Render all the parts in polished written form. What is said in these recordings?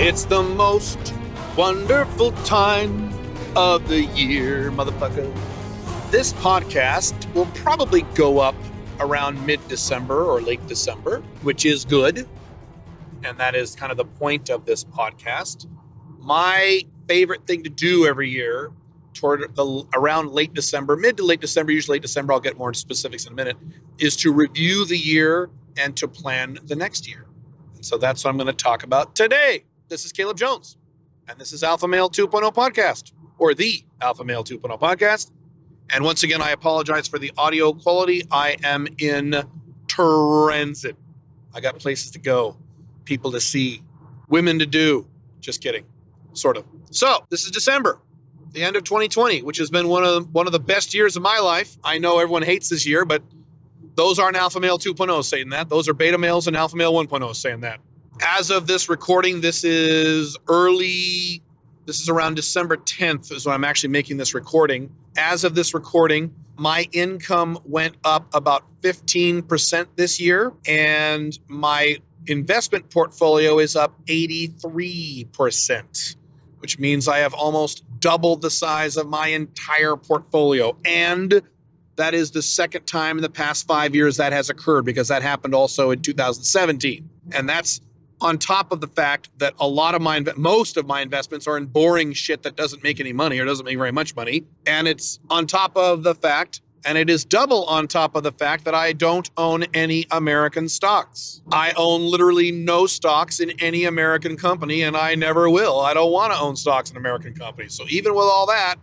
It's the most wonderful time of the year, motherfucker. This podcast will probably go up around mid-December or late December, which is good. And that is kind of the point of this podcast. My favorite thing to do every year around late December, mid to late December, usually late December, I'll get more into specifics in a minute, is to review the year and to plan the next year. And so that's what I'm going to talk about today. This is Caleb Jones, and this is Alpha Male 2.0 Podcast, or the Alpha Male 2.0 Podcast. And once again, I apologize for the audio quality. I am in transit. I got places to go, people to see, women to do. Just kidding, sort of. So this is December, the end of 2020, which has been one of the best years of my life. I know everyone hates this year, but those aren't Alpha Male 2.0 saying that. Those are Beta Males and Alpha Male 1.0 saying that. As of this recording, this is around December 10th is when I'm actually making this recording. As of this recording, my income went up about 15% this year, and my investment portfolio is up 83%, which means I have almost doubled the size of my entire portfolio. And that is the second time in the past 5 years that has occurred, because that happened also in 2017. And that's on top of the fact that most of my investments are in boring shit that doesn't make any money or doesn't make very much money. And it's on top of the fact, and it is double on top of the fact, that I don't own any American stocks. I own literally no stocks in any American company, and I never will. I don't want to own stocks in American companies. So even with all that,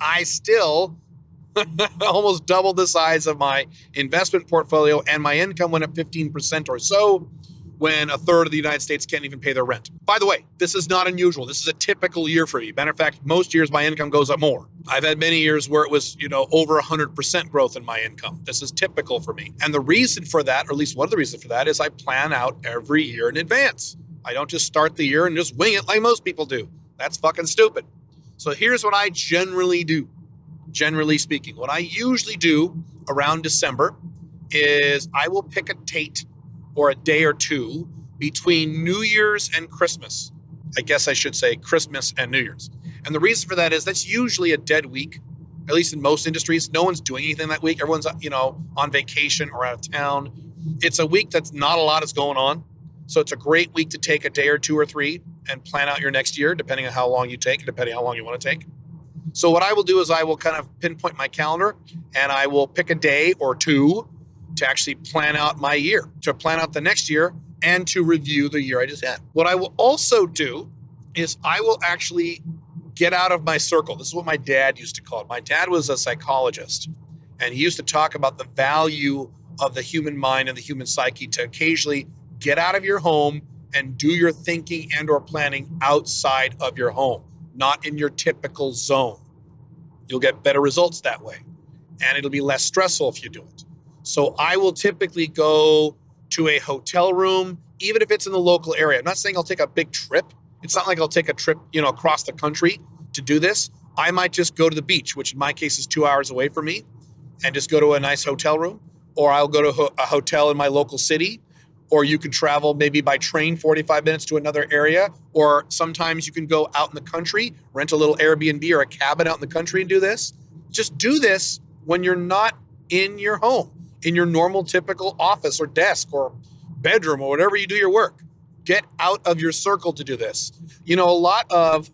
I still almost doubled the size of my investment portfolio, and my income went up 15% or so, when a third of the United States can't even pay their rent. By the way, this is not unusual. This is a typical year for me. Matter of fact, most years my income goes up more. I've had many years where it was, over 100% growth in my income. This is typical for me. And the reason for that, or at least one of the reasons for that, is I plan out every year in advance. I don't just start the year and just wing it like most people do. That's fucking stupid. So here's what I generally do. Generally speaking, what I usually do around December is I will pick a date or a day or two between New Year's and Christmas. I guess I should say Christmas and New Year's. And the reason for that is that's usually a dead week, at least in most industries. No one's doing anything that week. Everyone's, on vacation or out of town. It's a week that's not a lot is going on. So it's a great week to take a day or two or three and plan out your next year, depending on how long you take, depending on how long you want to take. So what I will do is I will kind of pinpoint my calendar, and I will pick a day or two to actually plan out my year, to plan out the next year, and to review the year I just had. What I will also do is I will actually get out of my circle. This is what my dad used to call it. My dad was a psychologist, and he used to talk about the value of the human mind and the human psyche to occasionally get out of your home and do your thinking and or planning outside of your home, not in your typical zone. You'll get better results that way, and it'll be less stressful if you do it. So I will typically go to a hotel room, even if it's in the local area. I'm not saying I'll take a big trip. It's not like I'll take a trip, across the country to do this. I might just go to the beach, which in my case is 2 hours away from me, and just go to a nice hotel room. Or I'll go to a hotel in my local city. Or you can travel maybe by train 45 minutes to another area. Or sometimes you can go out in the country, rent a little Airbnb or a cabin out in the country and do this. Just do this when you're not in your home, in your normal typical office or desk or bedroom or whatever you do your work. Get out of your circle to do this. A lot of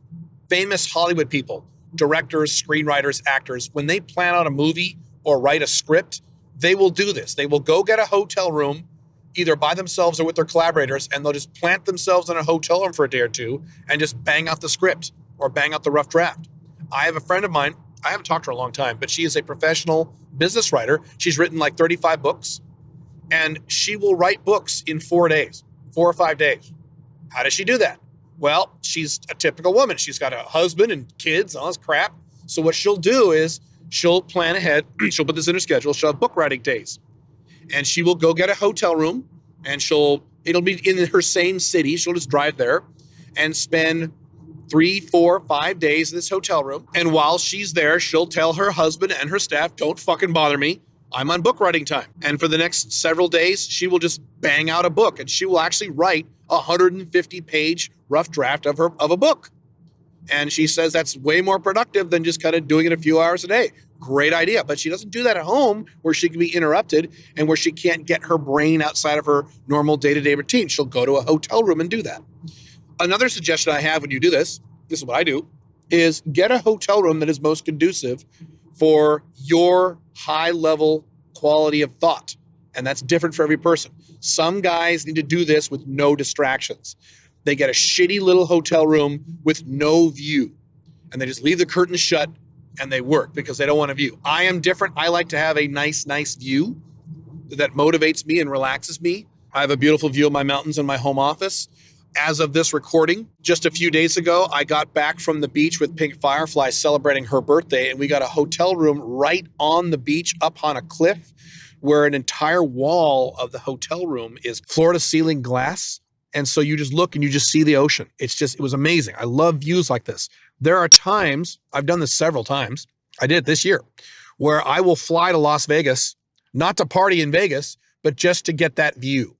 famous Hollywood people, directors, screenwriters, actors, when they plan out a movie or write a script, they will do this. They will go get a hotel room, either by themselves or with their collaborators, and they'll just plant themselves in a hotel room for a day or two and just bang out the script or bang out the rough draft. I have a friend of mine, I haven't talked to her in a long time, but she is a professional business writer. She's written like 35 books, and she will write books in 4 days, 4 or 5 days. How does she do that? Well, she's a typical woman. She's got a husband and kids and all this crap. So what she'll do is she'll plan ahead. She'll put this in her schedule. She'll have book writing days, and she will go get a hotel room, and it'll be in her same city. She'll just drive there and spend 3, 4, 5 days in this hotel room. And while she's there, she'll tell her husband and her staff, don't fucking bother me. I'm on book writing time. And for the next several days, she will just bang out a book, and she will actually write a 150-page rough draft of a book. And she says that's way more productive than just kind of doing it a few hours a day. Great idea. But she doesn't do that at home where she can be interrupted and where she can't get her brain outside of her normal day-to-day routine. She'll go to a hotel room and do that. Another suggestion I have when you do this is what I do, is get a hotel room that is most conducive for your high-level quality of thought. And that's different for every person. Some guys need to do this with no distractions. They get a shitty little hotel room with no view, and they just leave the curtains shut and they work because they don't want a view. I am different. I like to have a nice view that motivates me and relaxes me. I have a beautiful view of my mountains in my home office. As of this recording, just a few days ago, I got back from the beach with Pink Firefly celebrating her birthday, and we got a hotel room right on the beach up on a cliff where an entire wall of the hotel room is floor-to-ceiling glass. And so you just look and you just see the ocean. It was amazing. I love views like this. There are times, I've done this several times, I did it this year, where I will fly to Las Vegas, not to party in Vegas, but just to get that view,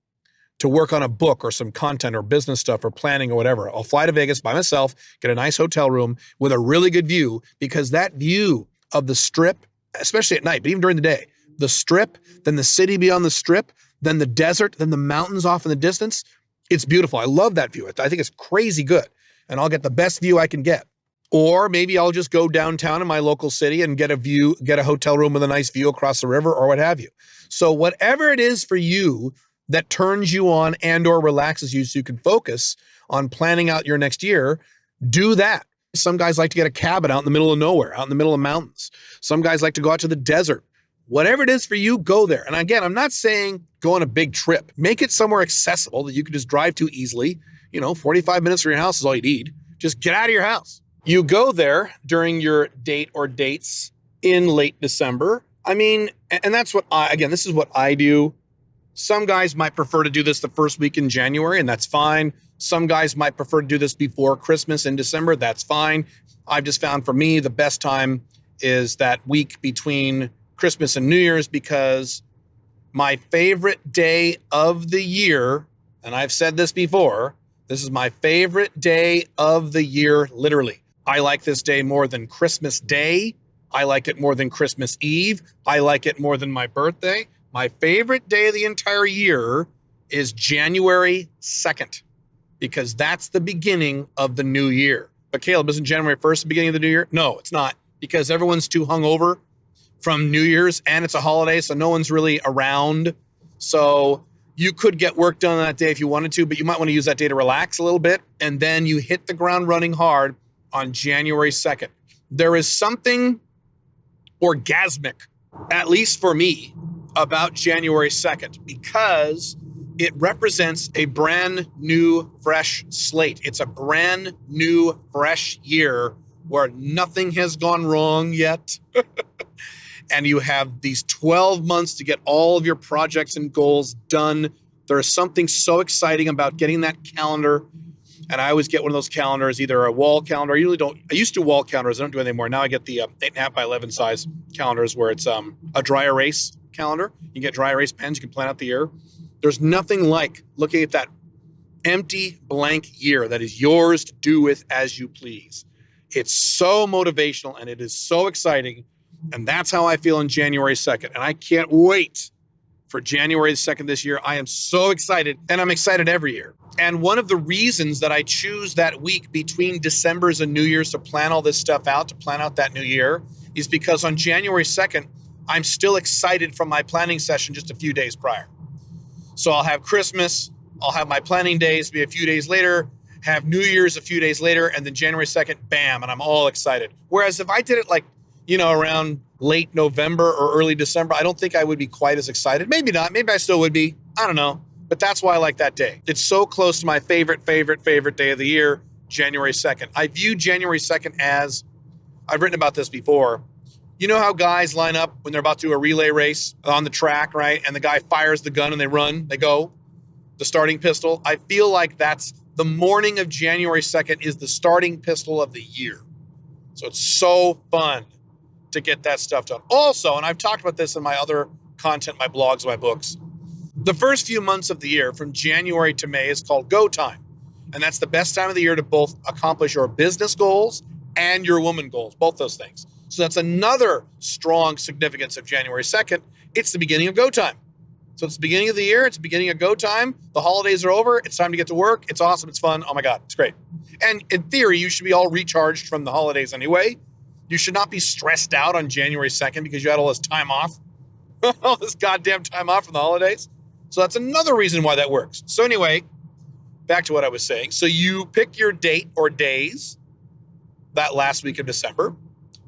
to work on a book or some content or business stuff or planning or whatever. I'll fly to Vegas by myself, get a nice hotel room with a really good view, because that view of the strip, especially at night, but even during the day, the strip, then the city beyond the strip, then the desert, then the mountains off in the distance, it's beautiful. I love that view. I think it's crazy good. And I'll get the best view I can get. Or maybe I'll just go downtown in my local city and get a hotel room with a nice view across the river or what have you. So whatever it is for you that turns you on and or relaxes you so you can focus on planning out your next year, do that. Some guys like to get a cabin out in the middle of nowhere, out in the middle of mountains. Some guys like to go out to the desert. Whatever it is for you, go there. And again, I'm not saying go on a big trip. Make it somewhere accessible that you can just drive to easily. 45 minutes from your house is all you need. Just get out of your house. You go there during your date or dates in late December. I mean, and that's this is what I do. Some guys might prefer to do this the first week in January, and that's fine. Some guys might prefer to do this before Christmas in December. That's fine. I've just found for me, the best time is that week between Christmas and New Year's, because my favorite day of the year, and I've said this before, this is my favorite day of the year, literally. I like this day more than Christmas Day. I like it more than Christmas Eve. I like it more than my birthday. My favorite day of the entire year is January 2nd, because that's the beginning of the new year. But Caleb, isn't January 1st the beginning of the new year? No, it's not, because everyone's too hungover from New Year's, and it's a holiday, so no one's really around. So you could get work done on that day if you wanted to, but you might want to use that day to relax a little bit, and then you hit the ground running hard on January 2nd. There is something orgasmic, at least for me, about January 2nd, because it represents a brand new, fresh slate. It's a brand new, fresh year where nothing has gone wrong yet. And you have these 12 months to get all of your projects and goals done. There is something so exciting about getting that calendar. And I always get one of those calendars, either a wall calendar. I used to do wall calendars. I don't do it anymore. Now I get the 8.5 by 11 size calendars where it's a dry erase calendar. You get dry erase pens. You can plan out the year. There's nothing like looking at that empty blank year that is yours to do with as you please. It's so motivational and it is so exciting. And that's how I feel on January 2nd. And I can't wait for January 2nd this year. I am so excited, and I'm excited every year. And one of the reasons that I choose that week between December's and New Year's to plan all this stuff out, to plan out that new year, is because on January 2nd, I'm still excited from my planning session just a few days prior. So I'll have Christmas, I'll have my planning days be a few days later, have New Year's a few days later, and then January 2nd, bam, and I'm all excited. Whereas if I did it around late November or early December, I don't think I would be quite as excited. Maybe not. Maybe I still would be. I don't know. But that's why I like that day. It's so close to my favorite day of the year, January 2nd. I view January 2nd as, I've written about this before. You know how guys line up when they're about to do a relay race on the track, right? And the guy fires the gun and they run, they go, the starting pistol. I feel like that's the morning of January 2nd is the starting pistol of the year. So it's so fun to get that stuff done. Also, and I've talked about this in my other content, my blogs, my books. The first few months of the year, from January to May, is called go time. And that's the best time of the year to both accomplish your business goals and your woman goals, both those things. So that's another strong significance of January 2nd. It's the beginning of go time. So it's the beginning of the year. It's the beginning of go time. The holidays are over. It's time to get to work. It's awesome. It's fun. Oh my God, it's great. And in theory, you should be all recharged from the holidays anyway. You should not be stressed out on January 2nd because you had all this time off, all this goddamn time off from the holidays. So that's another reason why that works. So anyway, back to what I was saying. So you pick your date or days that last week of December.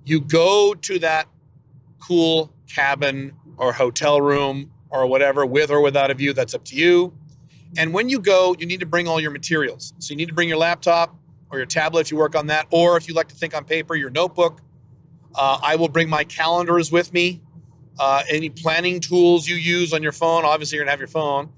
You go to that cool cabin or hotel room or whatever, with or without a view, that's up to you. And when you go, you need to bring all your materials. So you need to bring your laptop or your tablet if you work on that, or if you like to think on paper, your notebook. I will bring my calendars with me. Any planning tools you use on your phone, obviously you're gonna have your phone.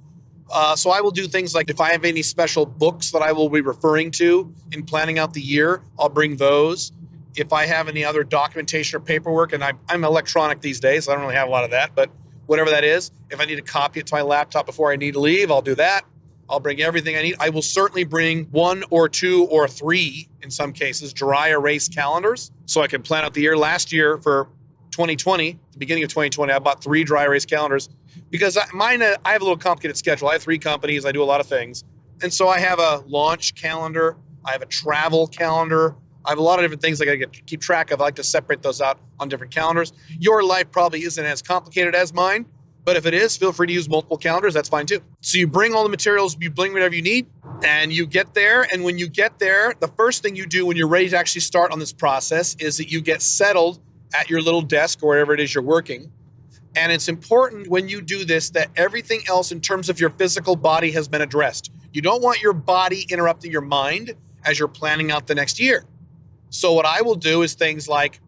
So I will do things like if I have any special books that I will be referring to in planning out the year, I'll bring those. If I have any other documentation or paperwork, and I'm electronic these days, so I don't really have a lot of that, but whatever that is, if I need to copy it to my laptop before I need to leave, I'll do that. I'll bring everything I need. I will certainly bring 1 or 2 or 3, in some cases, dry erase calendars so I can plan out the year. Last year for 2020, the beginning of 2020, I bought 3 dry erase calendars because I have a little complicated schedule. I have 3 companies. I do a lot of things. And so I have a launch calendar. I have a travel calendar. I have a lot of different things I got to keep track of. I like to separate those out on different calendars. Your life probably isn't as complicated as mine, but if it is, feel free to use multiple calendars. That's fine too. So you bring all the materials, you bring whatever you need, and you get there. And when you get there, the first thing you do when you're ready to actually start on this process is that you get settled at your little desk or wherever it is you're working. And it's important when you do this that everything else in terms of your physical body has been addressed. You don't want your body interrupting your mind as you're planning out the next year. So what I will do is things like,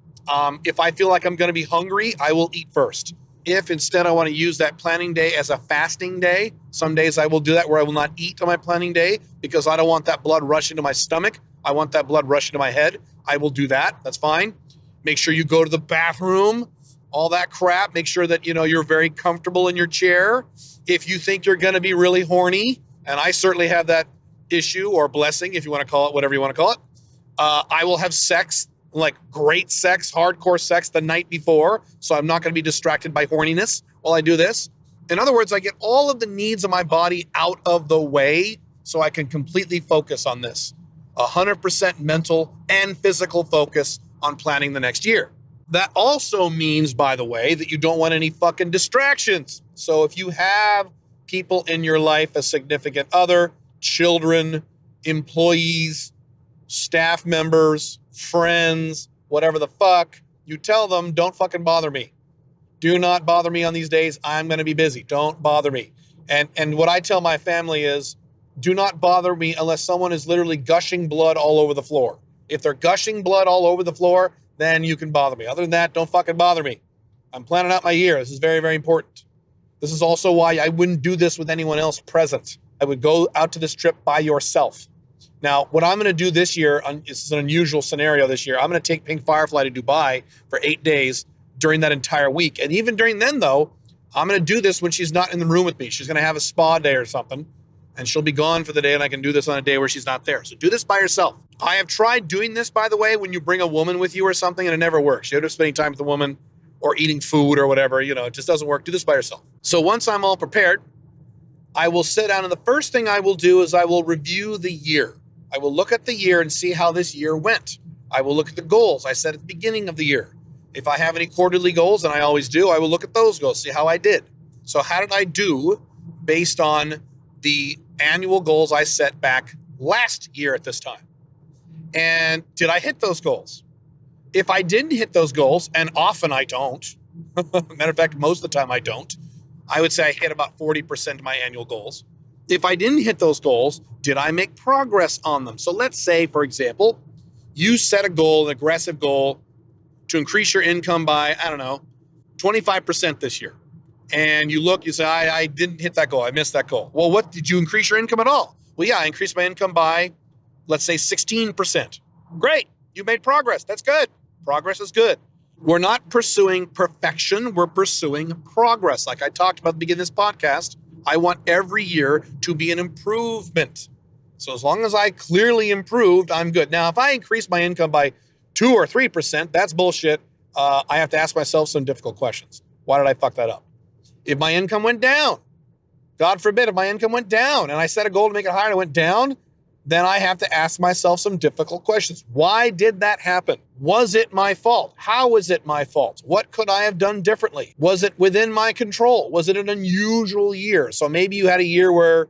if I feel like I'm going to be hungry, I will eat first. If instead I want to use that planning day as a fasting day, some days I will do that where I will not eat on my planning day because I don't want that blood rushing to my stomach. I want that blood rushing to my head. I will do that. That's fine. Make sure you go to the bathroom, all that crap. Make sure that, you're very comfortable in your chair. If you think you're going to be really horny, and I certainly have that issue or blessing, if you want to call it whatever you want to call it, I will have sex, like great sex, hardcore sex the night before. So I'm not going to be distracted by horniness while I do this. In other words, I get all of the needs of my body out of the way so I can completely focus on this. 100% mental and physical focus on planning the next year. That also means, by the way, that you don't want any fucking distractions. So if you have people in your life, a significant other, children, employees, staff members, friends, whatever the fuck, you tell them, don't fucking bother me. Do not bother me on these days. I'm going to be busy. Don't bother me. And what I tell my family is, do not bother me unless someone is literally gushing blood all over the floor. If they're gushing blood all over the floor, then you can bother me. Other than that, don't fucking bother me. I'm planning out my year. This is very, very important. This is also why I wouldn't do this with anyone else present. I would go out to this trip by yourself. Now, what I'm going to do this year, this is an unusual scenario this year, I'm going to take Pink Firefly to Dubai for 8 days during that entire week. And even during then, though, I'm going to do this when she's not in the room with me. She's going to have a spa day or something, and she'll be gone for the day, and I can do this on a day where she's not there. So do this by yourself. I have tried doing this, by the way, when you bring a woman with you or something, and it never works. You end up spending time with a woman or eating food or whatever. It just doesn't work. Do this by yourself. So once I'm all prepared, I will sit down, and the first thing I will do is I will review the year. I will look at the year and see how this year went. I will look at the goals I set at the beginning of the year. If I have any quarterly goals, and I always do, I will look at those goals, see how I did. So how did I do based on the annual goals I set back last year at this time? And did I hit those goals? If I didn't hit those goals, and often I don't, matter of fact, most of the time I don't, I would say I hit about 40% of my annual goals. If I didn't hit those goals, did I make progress on them? So let's say, for example, you set a goal, an aggressive goal, to increase your income by, 25% this year. And you look, you say, I didn't hit that goal. I missed that goal. Well, what, did you increase your income at all? Well, yeah, I increased my income by, let's say 16%. Great. You made progress. That's good. Progress is good. We're not pursuing perfection. We're pursuing progress. Like I talked about at the beginning of this podcast, I want every year to be an improvement. So as long as I clearly improved, I'm good. Now, if I increase my income by 2 or 3%, that's bullshit. I have to ask myself some difficult questions. Why did I fuck that up? If my income went down, God forbid, if my income went down and I set a goal to make it higher and it went down, then I have to ask myself some difficult questions. Why did that happen? Was it my fault? How was it my fault? What could I have done differently? Was it within my control? Was it an unusual year? So maybe you had a year where,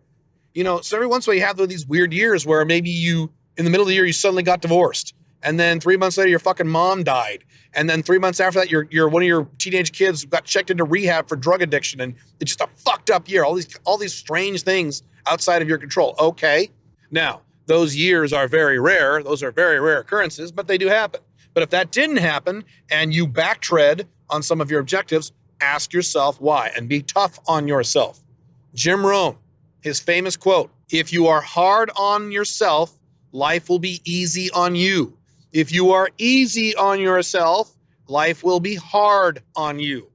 so every once in a while you have these weird years where maybe in the middle of the year, you suddenly got divorced. And then 3 months later, your fucking mom died. And then 3 months after that, your one of your teenage kids got checked into rehab for drug addiction. And it's just a fucked up year. All these strange things outside of your control. Okay. Now, those years are very rare. Those are very rare occurrences, but they do happen. But if that didn't happen and you backtread on some of your objectives, ask yourself why and be tough on yourself. Jim Rohn, his famous quote, if you are hard on yourself, life will be easy on you. If you are easy on yourself, life will be hard on you.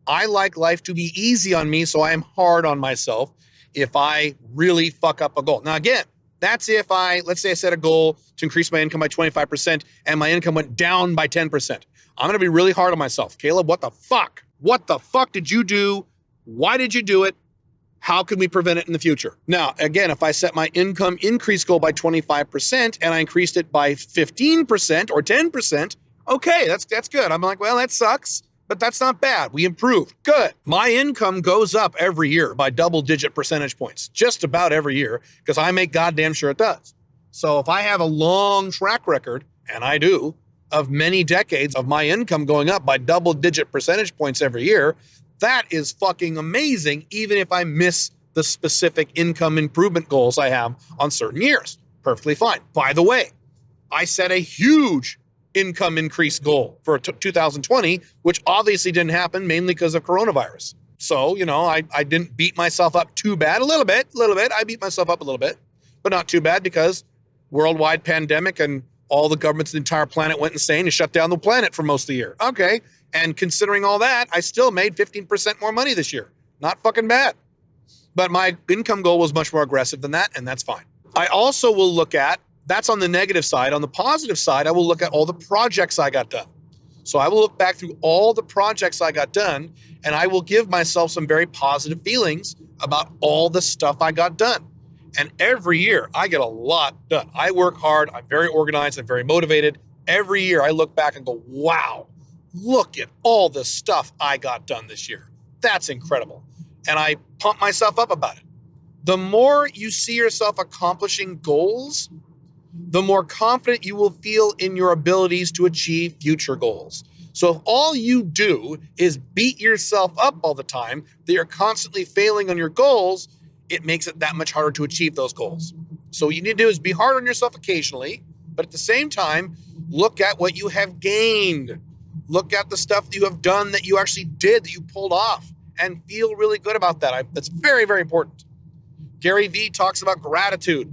I like life to be easy on me, so I am hard on myself if I really fuck up a goal. Now, again, that's if let's say I set a goal to increase my income by 25% and my income went down by 10%. I'm going to be really hard on myself. Caleb, what the fuck? What the fuck did you do? Why did you do it? How can we prevent it in the future? Now, again, if I set my income increase goal by 25% and I increased it by 15% or 10%, okay, that's good. I'm like, well, that sucks, but that's not bad. We improved. Good. My income goes up every year by double-digit percentage points, just about every year, because I make goddamn sure it does. So if I have a long track record, and I do, of many decades of my income going up by double-digit percentage points every year, that is fucking amazing, even if I miss the specific income improvement goals I have on certain years. Perfectly fine. By the way, I set a huge income increase goal for 2020, which obviously didn't happen, mainly because of coronavirus. So, I didn't beat myself up too bad. A little bit. I beat myself up a little bit, but not too bad because worldwide pandemic and all the governments, the entire planet went insane and shut down the planet for most of the year. Okay. And considering all that, I still made 15% more money this year. Not fucking bad. But my income goal was much more aggressive than that, and that's fine. I also will look at, that's on the negative side. On the positive side, I will look at all the projects I got done. So I will look back through all the projects I got done, and I will give myself some very positive feelings about all the stuff I got done. And every year, I get a lot done. I work hard. I'm very organized. I'm very motivated. Every year, I look back and go, wow, look at all the stuff I got done this year. That's incredible. And I pump myself up about it. The more you see yourself accomplishing goals, the more confident you will feel in your abilities to achieve future goals. So if all you do is beat yourself up all the time, that you're constantly failing on your goals, it makes it that much harder to achieve those goals. So what you need to do is be hard on yourself occasionally, but at the same time, look at what you have gained. Look at the stuff that you have done that you actually did, that you pulled off, and feel really good about that. That's very, very important. Gary Vee talks about gratitude,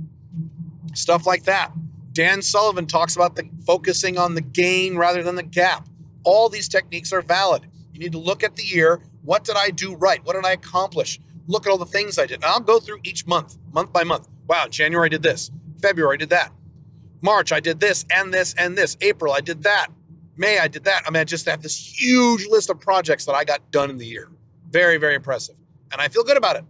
stuff like that. Dan Sullivan talks about focusing on the gain rather than the gap. All these techniques are valid. You need to look at the year. What did I do right? What did I accomplish? Look at all the things I did. And I'll go through each month by month. Wow, January I did this. February I did that. March I did this and this and this. April I did that. May I did that. I mean, I just have this huge list of projects that I got done in the year. Very, very impressive. And I feel good about it.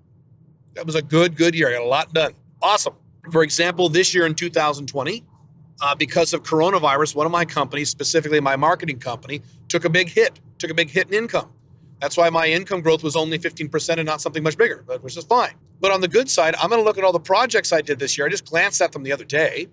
That was a good year. I got a lot done. Awesome. For example, this year in 2020, because of coronavirus, one of my companies, specifically my marketing company, took a big hit in income. That's why my income growth was only 15% and not something much bigger, which is fine. But on the good side, I'm going to look at all the projects I did this year. I just glanced at them the other day.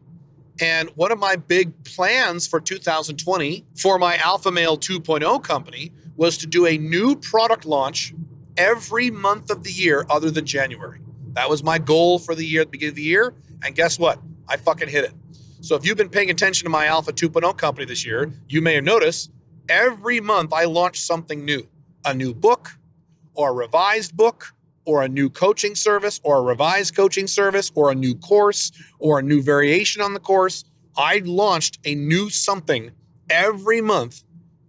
And one of my big plans for 2020 for my Alpha Male 2.0 company was to do a new product launch every month of the year other than January. That was my goal for the year at the beginning of the year. And guess what? I fucking hit it. So if you've been paying attention to my Alpha 2.0 company this year, you may have noticed every month I launch something new, a new book or a revised book or a new coaching service or a revised coaching service or a new course or a new variation on the course. I launched a new something every month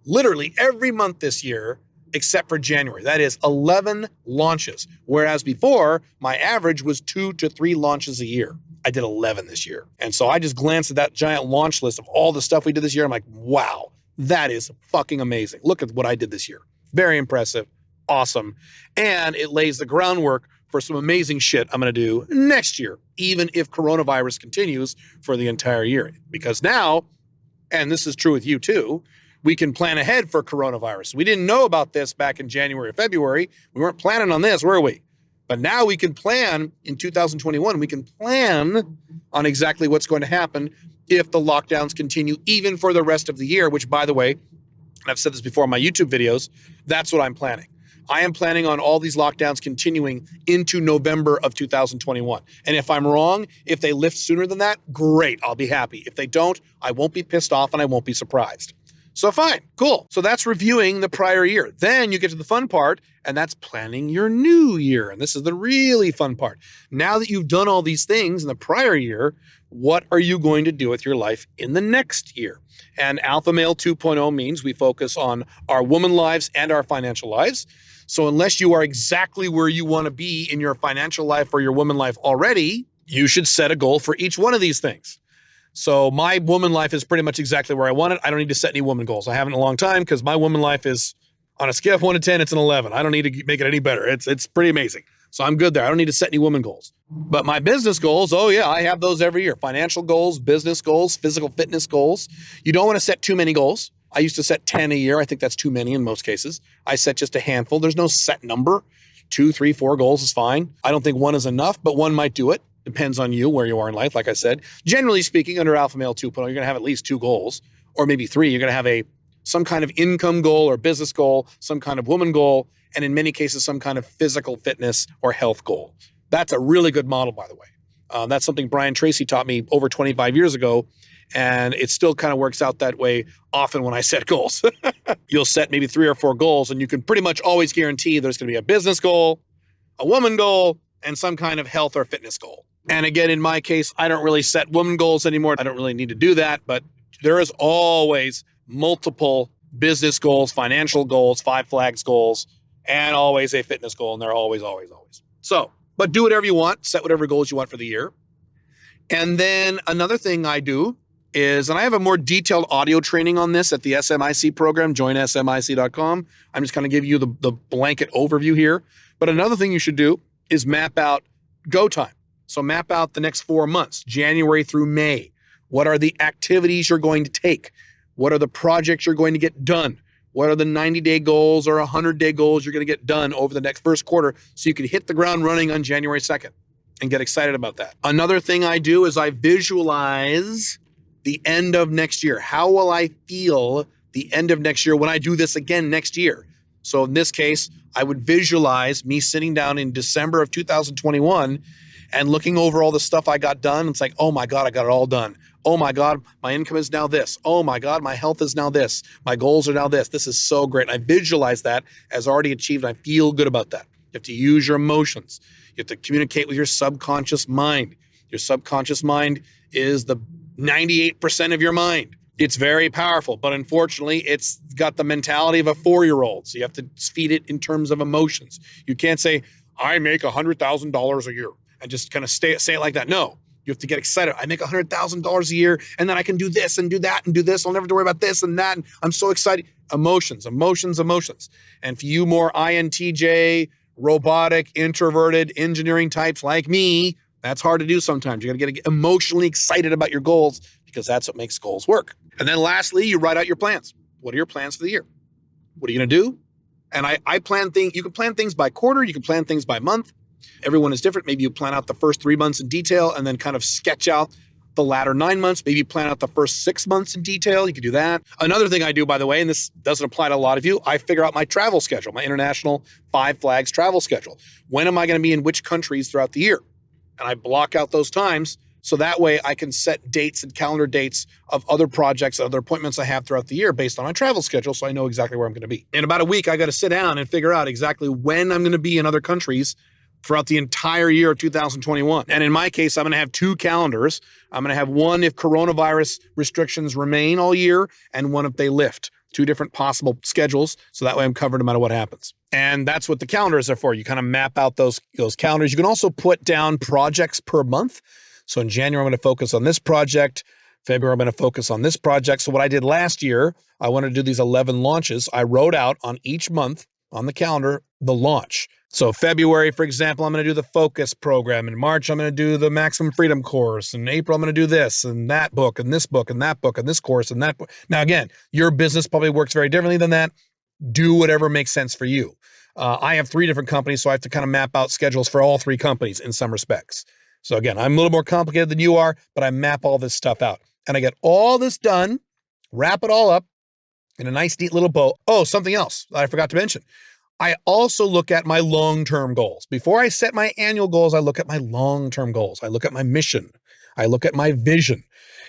literally every month this year except for January. That is 11 launches, whereas before my average was 2 to 3 launches a year. I did 11 this year. And so I just glanced at that giant launch list of all the stuff we did this year. I'm like, wow, that is fucking amazing. Look at what I did this year. Very impressive. Awesome. And it lays the groundwork for some amazing shit I'm going to do next year, even if coronavirus continues for the entire year. Because now, and this is true with you too, we can plan ahead for coronavirus. We didn't know about this back in January or February. We weren't planning on this, were we? But now we can plan in 2021. We can plan on exactly what's going to happen if the lockdowns continue even for the rest of the year, which, by the way, and I've said this before in my YouTube videos, that's what I'm planning. I am planning on all these lockdowns continuing into November of 2021. And if I'm wrong, if they lift sooner than that, great, I'll be happy. If they don't, I won't be pissed off and I won't be surprised. So fine, cool. So that's reviewing the prior year. Then you get to the fun part, and that's planning your new year. And this is the really fun part. Now that you've done all these things in the prior year, what are you going to do with your life in the next year? And Alpha Male 2.0 means we focus on our woman lives and our financial lives. So unless you are exactly where you want to be in your financial life or your woman life already, you should set a goal for each one of these things. So my woman life is pretty much exactly where I want it. I don't need to set any woman goals. I haven't in a long time because my woman life is on a scale of 1 to 10, it's an 11. I don't need to make it any better. It's pretty amazing. So I'm good there. I don't need to set any woman goals. But my business goals, oh yeah, I have those every year. Financial goals, business goals, physical fitness goals. You don't want to set too many goals. I used to set 10 a year. I think that's too many in most cases. I set just a handful. There's no set number. 2, 3, 4 goals is fine. I don't think 1 is enough, but 1 might do it. Depends on you, where you are in life. Like I said, generally speaking, under Alpha Male 2.0, you're going to have at least 2 goals, or maybe 3. You're going to have some kind of income goal or business goal, some kind of woman goal, and in many cases, some kind of physical fitness or health goal. That's a really good model, by the way. That's something Brian Tracy taught me over 25 years ago, and it still kind of works out that way often when I set goals. You'll set maybe 3 or 4 goals, and you can pretty much always guarantee there's going to be a business goal, a woman goal, and some kind of health or fitness goal. And again, in my case, I don't really set woman goals anymore. I don't really need to do that, but there is always multiple business goals, financial goals, 5 flags goals, and always a fitness goal. And they're always. So, but do whatever you want, set whatever goals you want for the year. And then another thing I do is, and I have a more detailed audio training on this at the SMIC program, joinsmic.com. I'm just kind of giving you the blanket overview here. But another thing you should do is map out go time. So map out the next 4 months, January through May. What are the activities you're going to take? What are the projects you're going to get done? What are the 90-day goals or 100-day goals you're going to get done over the next first quarter so you can hit the ground running on January 2nd and get excited about that? Another thing I do is I visualize the end of next year. How will I feel the end of next year when I do this again next year? So in this case, I would visualize me sitting down in December of 2021 and looking over all the stuff I got done. It's like, oh my God, I got it all done. Oh my God, my income is now this. Oh my God, my health is now this. My goals are now this. This is so great. And I visualize that as already achieved. And I feel good about that. You have to use your emotions. You have to communicate with your subconscious mind. Your subconscious mind is the 98% of your mind. It's very powerful, but unfortunately, it's got the mentality of a 4-year-old. So you have to feed it in terms of emotions. You can't say, I make $100,000 a year and just kind of say it like that. No, you have to get excited. I make $100,000 a year and then I can do this and do that and do this. I'll never have to worry about this and that. And I'm so excited. Emotions. And for you more INTJ, robotic, introverted, engineering types like me, that's hard to do sometimes. You got to get emotionally excited about your goals because that's what makes goals work. And then lastly, you write out your plans. What are your plans for the year? What are you going to do? And I plan things. You can plan things by quarter. You can plan things by month. Everyone is different. Maybe you plan out the first 3 months in detail and then kind of sketch out the latter 9 months. Maybe you plan out the first 6 months in detail. You can do that. Another thing I do, by the way, and this doesn't apply to a lot of you, I figure out my travel schedule, my international 5 flags travel schedule. When am I going to be in which countries throughout the year? And I block out those times so that way I can set dates and calendar dates of other projects, other appointments I have throughout the year based on my travel schedule so I know exactly where I'm going to be. In about a week, I got to sit down and figure out exactly when I'm going to be in other countries throughout the entire year of 2021. And in my case, I'm going to have 2 calendars. I'm going to have one if coronavirus restrictions remain all year and one if they lift. 2 different possible schedules. So that way I'm covered no matter what happens. And that's what the calendars are for. You kind of map out those calendars. You can also put down projects per month. So in January, I'm going to focus on this project. February, I'm going to focus on this project. So what I did last year, I wanted to do these 11 launches. I wrote out on each month on the calendar the launch. So February, for example, I'm going to do the focus program. In March, I'm going to do the maximum freedom course. In April, I'm going to do this and that book and this book and that book and this course and that book. Now, again, your business probably works very differently than that. Do whatever makes sense for you. I have 3 different companies, so I have to kind of map out schedules for all 3 companies in some respects. So again, I'm a little more complicated than you are, but I map all this stuff out. And I get all this done, wrap it all up in a nice, neat little bow. Oh, something else that I forgot to mention. I also look at my long-term goals. Before I set my annual goals, I look at my long-term goals. I look at my mission. I look at my vision.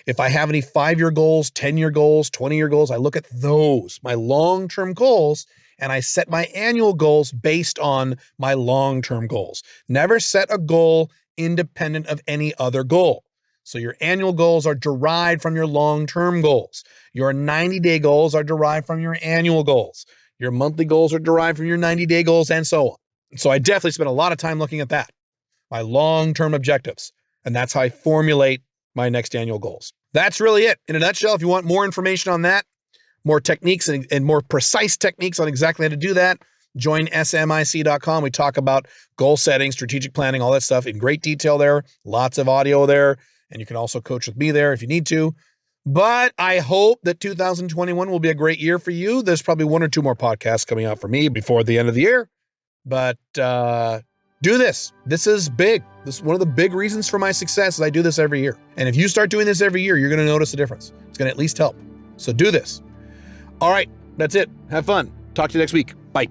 If I have any 5-year goals, 10-year goals, 20-year goals, I look at those, my long-term goals, and I set my annual goals based on my long-term goals. Never set a goal independent of any other goal. So your annual goals are derived from your long-term goals. Your 90-day goals are derived from your annual goals. Your monthly goals are derived from your 90-day goals, and so on. So I definitely spend a lot of time looking at that, my long-term objectives. And that's how I formulate my next annual goals. That's really it. In a nutshell, if you want more information on that, more techniques and more precise techniques on exactly how to do that, join smic.com. We talk about goal setting, strategic planning, all that stuff in great detail there. Lots of audio there. And you can also coach with me there if you need to. But I hope that 2021 will be a great year for you. There's probably 1 or 2 more podcasts coming out for me before the end of the year. But do this. This is big. This is one of the big reasons for my success is I do this every year. And if you start doing this every year, you're going to notice a difference. It's going to at least help. So do this. All right. That's it. Have fun. Talk to you next week. Bye.